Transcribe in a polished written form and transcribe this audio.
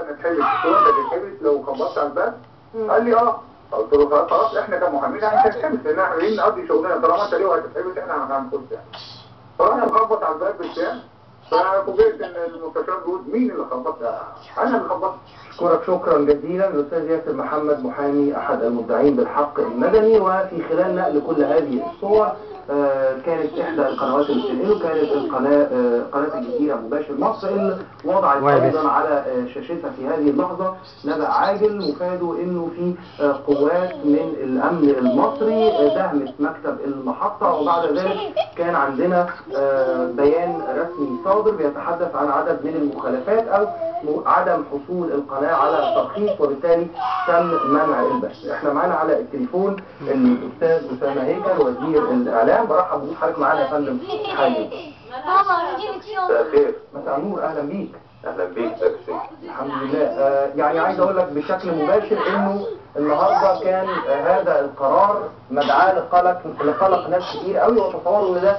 نتحبس الشرطه تتحبس لو خبطت على الباب؟ قال لي اه. قلت له خلاص احنا كمحامين يعني هنتحبس لان احنا جايين نقضي شغلنا، طالما انت ليه هتتحبس احنا هنخش يعني. فرحنا نخبط على الباب بالفعل، ففوجئت ان المستشار بيقول مين اللي خبط؟ انا اللي خبطت. أشكرك شكرا جزيلا الأستاذ ياسر محمد، محامي أحد المدعين بالحق المدني. وفي خلال نقل كل هذه الصور كانت إحدى القنوات اللي بتنقله كانت قناة الجزيرة مباشر مصر اللي وضعت أيضا على شاشتها في هذه اللحظة نبأ عاجل مفاده إنه في قوات من الأمن المصري دهمت مكتب المحطة، وبعد ذلك كان عندنا بيان رسمي صادر بيتحدث عن عدد من المخالفات أو عدم حصول القناة على ترخيص، وبالتالي تم منع البث. احنا معانا على التليفون الأستاذ أسامة هيكل وزير الإعلام. برحب بحضرتك معانا يا فندم. حاجة مساء الخير. مساء النور، أهلا بيك. اهلا بيك. الحمد لله. يعني عايز أقول لك بشكل مباشر إنه النهارده كان هذا القرار مدعاة لقلق ناس كتير قوي، وتصوروا إن ده